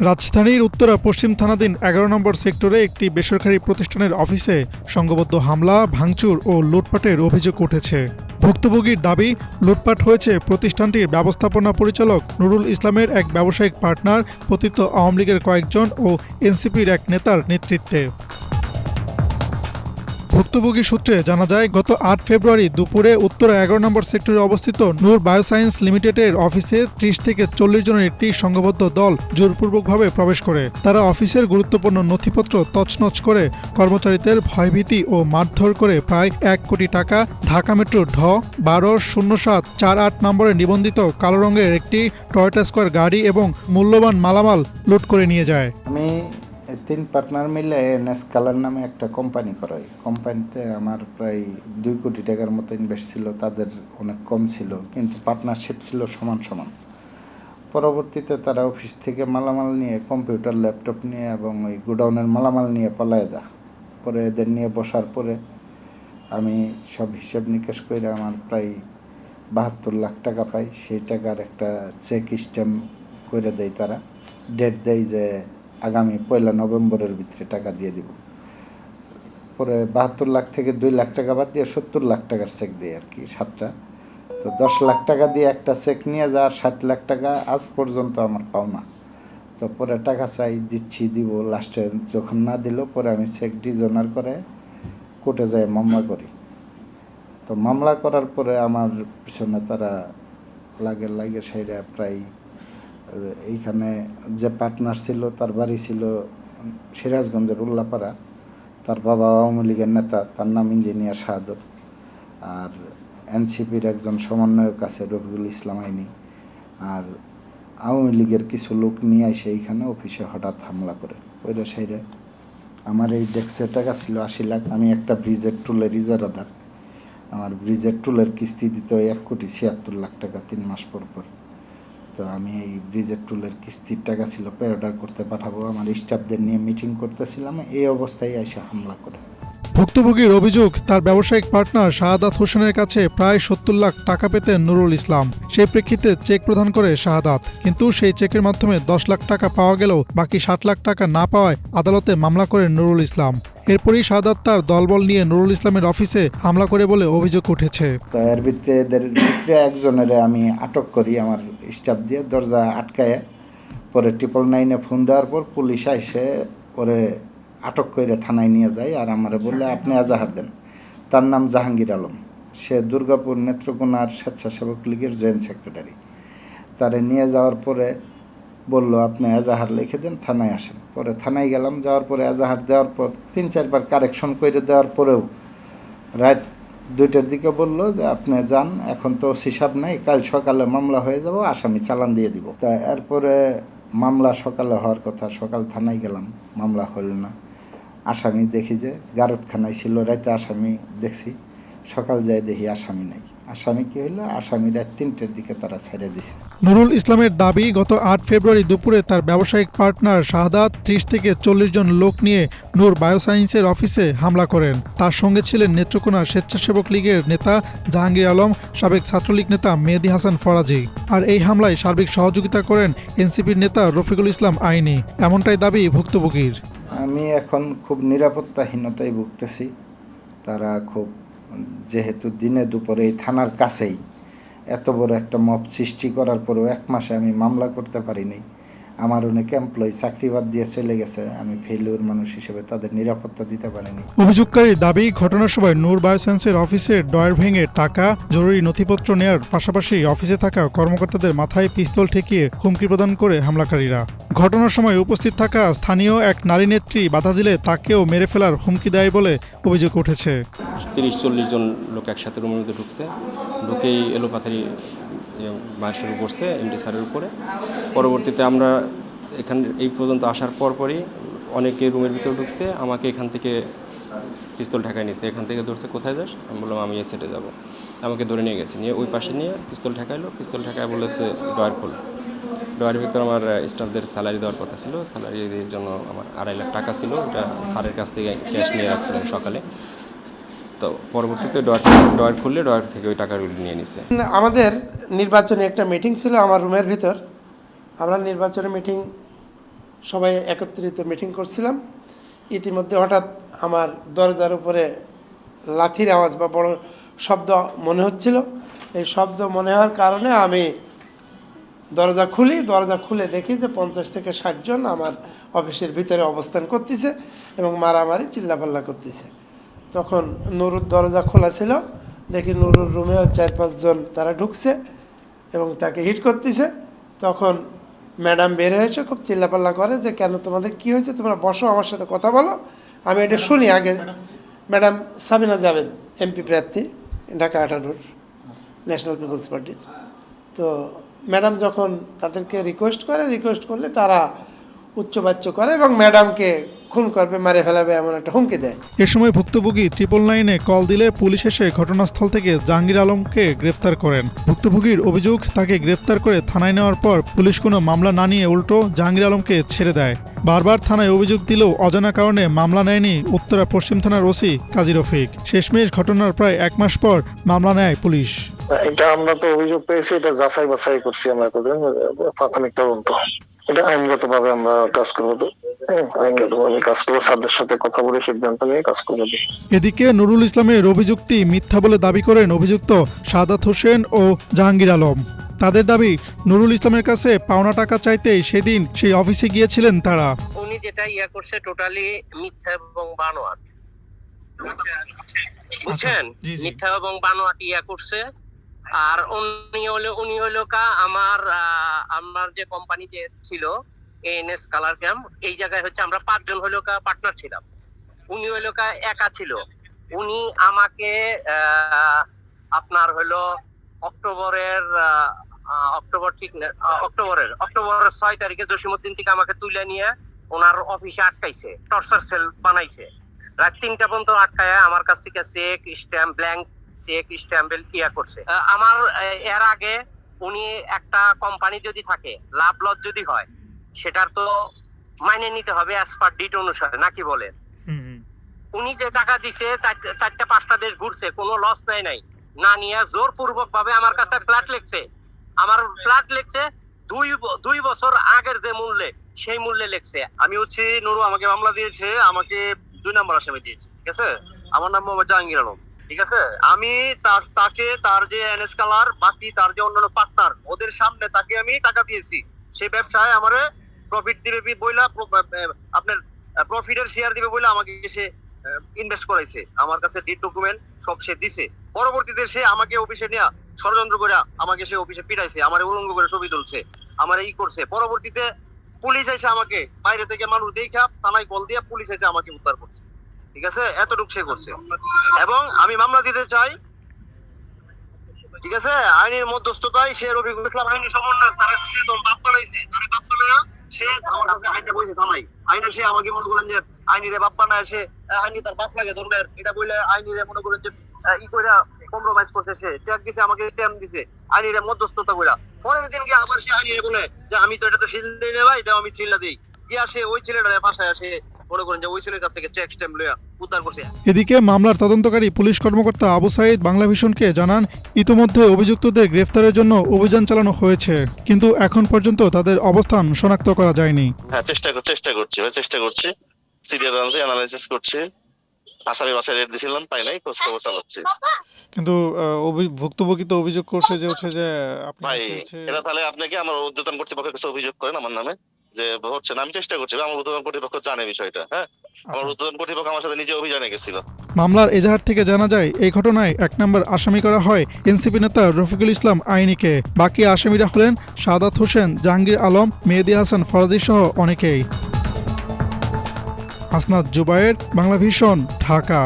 রাজধানীর উত্তরা পশ্চিম থানাধীন ১১ নম্বর সেক্টরে একটি বেসরকারি প্রতিষ্ঠানের অফিসে সংঘবদ্ধ হামলা, ভাঙচুর ও লুটপাটের অভিযোগ উঠেছে। ভুক্তভোগীর দাবি, লুটপাট হয়েছে প্রতিষ্ঠানটির ব্যবস্থাপনা পরিচালক নুরুল ইসলামের এক ব্যবসায়িক পার্টনার, পতিত আওয়ামী লীগের কয়েকজন ও এনসিপির এক নেতার নেতৃত্বে। ভুক্তভোগী সূত্রে জানা যায়, গত ৮ ফেব্রুয়ারি দুপুরে উত্তরা ১১ নম্বর সেক্টরে অবস্থিত নূর বায়োসায়েন্স লিমিটেডের অফিসে ৩০ থেকে ৪০ জনের একটি সংঘবদ্ধ দল জোরপূর্বকভাবে প্রবেশ করে। তারা অফিসের গুরুত্বপূর্ণ নথিপত্র তছনছ করে, কর্মচারীদের ভয়ভীতি ও মারধর করে প্রায় ১ কোটি টাকা, ঢাকা মেট্রো ঢ ১২-০৭-৪৮ নম্বরে নিবন্ধিত কালো রঙের একটি টয়োটা স্কয়ার গাড়ি এবং মূল্যবান মালামাল লুট করে নিয়ে যায়। আমি ৩ পার্টনার মিলে এনএস কালার নামে একটা কোম্পানি করাই। কোম্পানিতে আমার প্রায় ২ কোটি টাকার মতো ইনভেস্ট ছিল। তাদের অনেক কম ছিল, কিন্তু পার্টনারশিপ ছিল সমান সমান। পরবর্তীতে তারা অফিস থেকে মালামাল নিয়ে, কম্পিউটার, ল্যাপটপ নিয়ে এবং ওই গোডাউনের মালামাল নিয়ে পালায় যা। পরে এদের নিয়ে বসার পরে আমি সব হিসেব নিকেশ করে আমার প্রায় ৭২ লাখ টাকা পাই। সেই টাকার একটা চেক স্ট্যাম্প করে দেয় তারা, ডেট দেয় যে আগামী ১ নভেম্বরের ভিতরে টাকা দিয়ে দিব। পরে ৭২ লাখ থেকে ২ লাখ টাকা বাদ দিয়ে ৭০ লাখ টাকার চেক দেয় আর কি, ৭টা। তো ১০ লাখ টাকা দিয়ে একটা চেক নিয়ে যাওয়ার ৬০ লাখ টাকা আজ পর্যন্ত আমার পাওনা। তো পরে টাকা চাই, দিচ্ছি, দিব, লাস্টে যখন না দিল পরে আমি চেক ডিজনার করে কোর্টে যাই মামলা করি। তো মামলা করার পরে আমার পিছনে তারা লাগে সেইরা প্রায়, এইখানে যে পার্টনার ছিল তার বাড়ি ছিল সিরাজগঞ্জের উল্লাপাড়া, তার বাবা আওয়ামী লীগের নেতা, তার নাম ইঞ্জিনিয়ার শাহাদত। আর এনসিপির একজন সমন্বয়ক আছে রফিকুল ইসলাম আইনি। আর আওয়ামী লীগের কিছু লোক নিয়ে এসে এইখানে অফিসে হঠাৎ হামলা করে ওইটা সেইরে। আমার এই ডেস্কের টাকা ছিল ৮০ লাখ। আমি একটা ব্রিজের টুলের ইজারাদার। আমার ব্রিজের টুলের কিস্তি দিতে ১,৭৬,০০,০০০ টাকা ৩ মাস পর পর। তো আমি এই ব্রিজের টুলের কিস্তির টাকা ছিল, পে অর্ডার করতে পাঠাবো, আমার স্টাফদের নিয়ে মিটিং করতেছিলাম, এই অবস্থায় এসে হামলা করে। ভুক্তভোগীর অভিযোগ, তার ব্যবসায়িক পার্টনার শাহাদাত হোসেনের কাছে প্রায় ৭০ লাখ টাকা পেতেন নুরুল ইসলাম। সেই প্রেক্ষিতে চেক প্রদান করে শাহাদাত, কিন্তু সেই চেকের মাধ্যমে ১০ লাখ টাকা পাওয়া গেলেও বাকি ৬০ লাখ টাকা না পাওয়ায় আদালতে মামলা করেন নুরুল ইসলাম। এরপরই শাহাদাত তার দলবল নিয়ে নুরুল ইসলামের অফিসে হামলা করে বলে অভিযোগ উঠেছে। তো এর ভিতরে এদের ভিতরে একজনের আমি আটক করি আমার স্টাফ দিয়ে, দরজা আটকায়। পরে 999-এ ফোন দেওয়ার পর পুলিশ এসে পরে আটক করে থানায় নিয়ে যায়। আর আমারে বললে আপনি এজাহার দেন। তার নাম জাহাঙ্গীর আলম, সে দুর্গাপুর নেত্রকোনার স্বেচ্ছাসেবক লীগের জয়েন্ট সেক্রেটারি। তারে নিয়ে যাওয়ার পরে বলল আপনি এজাহার লিখে দেন, থানায় আসেন। পরে থানায় গেলাম, যাওয়ার পরে এজাহার দেওয়ার পর ৩-৪ বার কারেকশন করে দেওয়ার পরেও রাত ২টার দিকে বলল যে আপনি যান, এখন তো হিসাব নাই, কাল সকালে মামলা হয়ে যাব, আসামি চালান দিয়ে দিব। তা এরপরে মামলা সকালে হওয়ার কথা, সকাল থানায় গেলাম, মামলা হল না। আসামি দেখি যে গারদখানায় ছিল, রাতে আসামি দেখছি, সকাল যাই দেখি আসামি নাই। আসামি কি হইলো, আসামি রাত ৩টের দিকে তারা ছেড়ে দিছে। নুরুল ইসলামের দাবি, গত ৮ ফেব্রুয়ারি দুপুরে তার ব্যবসায়িক পার্টনার শাহাদাত ৩০ থেকে ৪০ জন লোক নিয়ে নূর বায়োসায়েন্সের অফিসে হামলা করেন। তার সঙ্গে ছিলেন নেত্রকোনা স্বেচ্ছাসেবক লীগের নেতা জাহাঙ্গীর আলম, সাবেক ছাত্রলীগ নেতা মেহেদী হাসান ফরাজি। আর এই হামলায় সার্বিক সহযোগিতা করেন এনসিপির নেতা রফিকুল ইসলাম আইনি, এমনটাই দাবি ভুক্তভোগীর। আমি এখন খুব নিরাপত্তাহীনতায় ভুগতেছি। তারা খুব, যেহেতু দিনে দুপুরে এই থানার কাছেই এত বড় একটা মব সৃষ্টি করার পরেও ১ মাসে আমি মামলা করতে পারিনি। আমার অনেক এমপ্লয়ি চাকরি বাদ দিয়ে চলে গেছে। আমি ফেলিওর মানুষ হিসেবে তাদের নিরাপত্তা দিতে পারিনি। অভিযোগকারী দাবি, ঘটনার সময় নূর বায়োসায়েন্সের অফিসের ডয়ার ভেঙে টাকা, জরুরি নথিপত্র নেয়ার পাশাপাশি অফিসে থাকা কর্মকর্তাদের মাথায় পিস্তল ঠেকিয়ে হুমকি প্রদান করে হামলাকারীরা। ঘটনার সময় উপস্থিত থাকা স্থানীয় এক নারী নেত্রী বাধা দিলে তাকেও মেরে ফেলার হুমকি দেয় বলে অভিযোগ উঠেছে। ৩০-৪০ জন লোক একসাথে রুমের মধ্যে ঢুকছে, ঢুকেই এলোপাথারি মার শুরু করছে এমডি স্যারের উপরে। পরবর্তীতে আমরা এখানে এই পর্যন্ত আসার পরপরই অনেকে রুমের ভিতরে ঢুকছে, আমাকে এখান থেকে পিস্তল ঠেকায় নিয়েছে। এখান থেকে ধরছে, কোথায় যাস? আমি বললাম আমি এই সেটে যাবো। আমাকে ধরে নিয়ে গেছে, নিয়ে ওই পাশে নিয়ে পিস্তল ঠেকাইলো। পিস্তল ঠেকায় বলেছে ডয়ার খোল। ডয়ারের ভিতরে আমার স্টাফদের স্যালারি দেওয়ার কথা ছিল, স্যালারির জন্য আমার ২.৫ লাখ টাকা ছিল, ওটা স্যারের কাছ থেকে ক্যাশ নিয়ে রাখছিলাম সকালে। তো পরবর্তীতে ডয়ার খুললে ডয়ার থেকে ওই টাকাগুলো নিয়ে নিছে। আমাদের নির্বাচনী একটা মিটিং ছিল আমার রুমের ভিতর। আমরা নির্বাচনী মিটিং সবাই একত্রিত মিটিং করছিলাম। ইতিমধ্যে হঠাৎ আমার দরজার উপরে লাথির আওয়াজ বা বড় শব্দ মনে হচ্ছিল। এই শব্দ মনে হওয়ার কারণে আমি দরজা খুলে দেখি যে 50 থেকে 60 জন আমার অফিসের ভিতরে অবস্থান করতেছে এবং মারামারি চিল্লাপাল্লা করতেছে। তখন নুরুর দরজা খোলা ছিল, দেখি নুরুর রুমেও 4-5 জন তারা ঢুকছে এবং তাকে হিট করতেছে। তখন ম্যাডাম বের হয়েছে, খুব চিল্লাপাল্লা করে যে কেন তোমাদের কি হয়েছে, তোমরা বসো, আমার সাথে কথা বলো, আমি এটা শুনি আগে। ম্যাডাম সাবিনা জাভেদ, এমপি প্রার্থী, ঢাকা 18 ন্যাশনাল পিপলস পার্টির। তো ম্যাডাম যখন তাদেরকে রিকোয়েস্ট করলে তারা উচ্চবাচ্য করে এবং ম্যাডামকে খুন করবে, মারে ফেলাবে এমন একটা হুমকি দেয়। এ সময় ভুক্তভোগী 999-এ কল দিলে পুলিশ এসে ঘটনাস্থল থেকে জাহাঙ্গীর আলমকে গ্রেফতার করেন। ভুক্তভোগীর অভিযোগ, তাকে গ্রেফতার করে থানায় নেওয়ার পর পুলিশ কোনো মামলা না নিয়ে উল্টো জাহাঙ্গীর আলমকে ছেড়ে দেয়। বারবার থানায় অভিযোগ দিলেও অজানা কারণে মামলা নেয়নি উত্তরা পশ্চিম থানার ওসি কাজী রফিক। শেষমেশ ঘটনার প্রায় 1 মাস পর মামলা নেয় পুলিশ। এটা আমরা তো অভিযোগ পেয়েছি, এটা যাচাই বাছাই করছি আমরা এতদিন, প্রাথমিক তদন্ত। এটা আইনগতভাবে আমরা কাজ করবো, তো আইনগতভাবে কাজ করবো, স্যারদের সাথে কথা বলে সিদ্ধান্ত নিয়ে কাজ করবো। এদিকে নুরুল ইসলামের অভিযোগটি মিথ্যা বলে দাবি করেন অভিযুক্ত সাদাত হোসেন ও জাহাঙ্গীর আলম। তাদের দাবি, নুরুল ইসলামের কাছে পাওনা টাকা চাইতেই সেদিন সেই অফিসে গিয়েছিলেন তারা। উনি যেটা করছে টোটালি মিথ্যা এবং বানোয়াট, বুঝছেন? জি, জি। মিথ্যা এবং বানোয়াট করছে। আর উনি হলো আমার যে কোম্পানি যে ছিল এএনএস কালার ক্যাম্প, এই জায়গায় হচ্ছে আমরা 5 জন হলো পার্টনার ছিলাম। উনি হলো একা ছিল। উনি আমাকে আপনার হলো অক্টোবরের 6 তারিখে জসিমউদ্দিন থেকে আমাকে তুলে নিয়ে ওনার অফিসে আটকাইছে, টর্চার সেল বানাইছে। রাত 3টা পর্যন্ত আটকায় আমার কাছ থেকে চেক স্ট্যাম্প, ব্ল্যাঙ্ক চেক স্ট্যাম্পেল করছে। আমার এর আগে উনি একটা কোম্পানি যদি থাকে, লাভ লস যদি হয়, সেটার তো মাইনে নিতে হবে অ্যাজ পার ডিট অনুসারে, নাকি বলেন? উনি যে টাকা দিছে 4-5টা দেশ ঘুরছে, কোনো লস নাই না নিয়ে জোরপূর্বক ভাবে আমার কাছে ফ্ল্যাট লিখছে। আমার ফ্ল্যাট লিখছে 2 বছর আগের যে মূল্যে, সেই মূল্যে লিখছে। আমি হচ্ছে নুরু আমাকে মামলা দিয়েছে, আমাকে 2 নম্বর আসামি দিয়েছে, ঠিক আছে? আমার নাম মোহাম্মদ জাহাঙ্গীর আলম, ঠিক আছে? আমি তাকে তার যে এনএস কালার, বাকি তার যে অন্যান্য পার্টনার, ওদের সামনে তাকে আমি টাকা দিয়েছি। সেই ব্যবসায় আমারে প্রফিট দিবে বইলা, আপনার প্রফিটের শেয়ার দিবে বইলা আমাকে সে ইনভেস্ট করাইছে। আমার কাছে ডিড ডকুমেন্ট সব সে দিছে। পরবর্তীতে সে আমাকে অফিসে নিয়ে ষড়যন্ত্র করে আমাকে সে অফিসে পিটাইছে, আমার উলঙ্গ করে ছবি তুলছে, আমার করছে। পরবর্তীতে পুলিশ এসে আমাকে বাইরে থেকে মানুষ দেখা থানায় কল দিয়ে পুলিশ এসে আমাকে উদ্ধার করছে, ঠিক আছে? এতটুকু সে করছে। এবং আমি মামলা দিতে চাই, ঠিক আছে? আইনের মধ্যস্থতায় সে রফিকুল ইসলাম আইনি সমন্বয়ক, তারা সে বাপ বানাইছে, তারা বাপ বানায় সে আমার কাছে আইনটা বইছে থানায়। আইনে সে আমাকে মনে করেন যে আইনিরে বাপ বানায়, সে আইনি তার বাপ লাগে ধর্মের, এটা বলে আইনিরে মনে করেন যে কইরা কম্প্রোমাইজ করছে। সে চেক দিছে, আমাকে স্ট্যাম্প দিছে, আইনিরে মধ্যস্থতা কইরা। পরের দিন গিয়ে আবার সে আইনিরে বলে যে আমি তো এটাতে সিল দেই না ভাই, দাও আমি সিলটা দেই। গিয়া সে ওই ছেলেটারে ফাঁসায় আসে, মনে করেন যে ওই ছেলের কাছ থেকে চেক স্ট্যাম্প লইয়া উদ্ধার করছে। এদিকে মামলার তদন্তকারী পুলিশ কর্মকর্তা আবু সাইদ বাংলাভিশনকে জানান, ইতোমধ্যে অভিযুক্তদের গ্রেফতারের জন্য অভিযান চালানো হয়েছে, কিন্তু এখন পর্যন্ত তাদের অবস্থান শনাক্ত করা যায়নি। হ্যাঁ, চেষ্টা করছি, সিরিয়াল অ্যানালাইসিস করছি, আসামি বাসায় রেট দিয়েছিলাম, পাই নাই, খোঁজ খবর চালাচ্ছি। কিন্তু ভুক্তভোগী তো অভিযোগ করছে যে আপনি ভাই, এটা তাহলে আপনাকে আমার ঊর্ধ্বতন কর্তৃপক্ষের কাছে অভিযোগ করেন আমার নামে যে হচ্ছে না। আমি চেষ্টা করছি, আমার ঊর্ধ্বতন কর্তৃপক্ষ জানে বিষয়টা। হ্যাঁ, আমার ঊর্ধ্বতন কর্তৃপক্ষ আমার সাথে নিজে অভিযানে গেছিল। মামলার এজাহার থেকে জানা যায়, এই ঘটনায় 1 নম্বর আসামি করা হয় এনসিপি নেতা রফিকুল ইসলাম আইনিকে। বাকি আসামিরা হলেন সাদাত হোসেন, জাহাঙ্গীর আলম, মেহেদী হাসান ফরাজি সহ অনেকেই। হাসনাত জুবায়ের, বাংলাভিশন, ঢাকা।